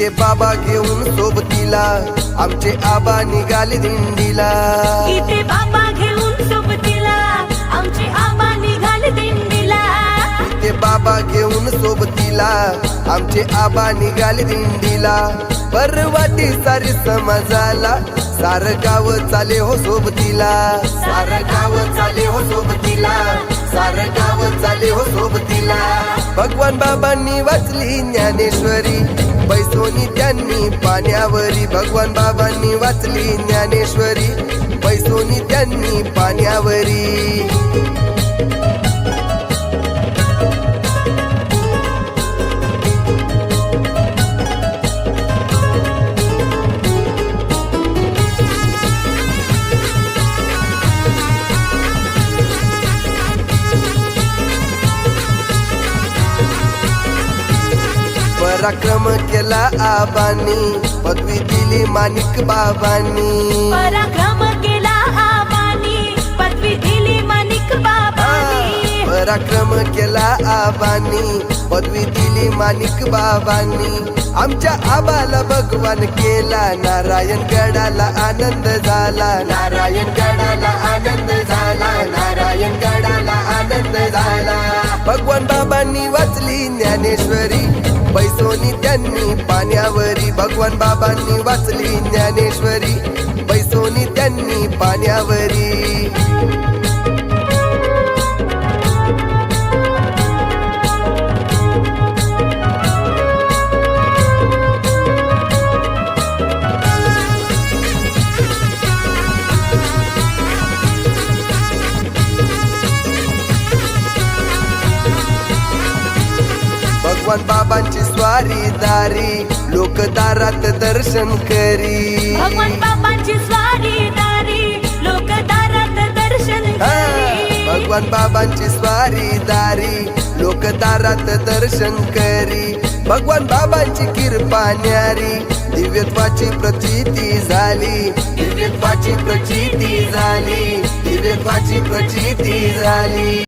इथे बाबा घेऊन सोबतीला आमचे आबा निघाले दिंडीला. इथे बाबा घेऊन सोबतीला आमचे आबा निघाले दिंडीला. इथे बाबा घेऊन सोबतीला आमचे आबा निघाले दिंडीला. परवाटी सारी समाजाला सारं गाव चाले हो सोबतीला. सारं गाव चाले हो सोबतीला. सारं गाव चाले हो सोबतीला. भगवान बाबांनी वाचली ज्ञानेश्वरी पैसोनी त्यांनी पाण्यावरी. भगवान बाबांनी वाचली ज्ञानेश्वरी पैसोनी त्यांनी पाण्यावरी. पराक्रम केला आबांनी पदवी दिली माणिक बाबांनी. पराक्रम केला आबांनी पदवी दिली माणिक बाबांनी. पराक्रम केला आबांनी पदवी दिली माणिक बाबांनी. आमच्या आबाला भगवान केला नारायण गडाला आनंद झाला. नारायण गडाला आनंद झाला. नारायण गडाला आनंद झाला. भगवान बाबांनी वाचली ज्ञानेश्वरी पैसोनी त्यांनी पाण्यावरी. भगवान बाबांनी वाचली ज्ञानेश्वरी पैसोनी त्यांनी पाण्यावरी. भगवान बाबांची स्वारी दारी लोक दारात दर्शन करी. भगवान बाबांची स्वारी दारी लोक दारात दर्शन करी. भगवान बाबांची स्वारी दारी लोक दारात दर्शन करी. भगवान बाबांची कृपा न्यारी दिव्यत्वाची प्रचिती झाली. दिव्यत्वाची प्रचिती झाली. दिव्यत्वाची प्रचिती झाली.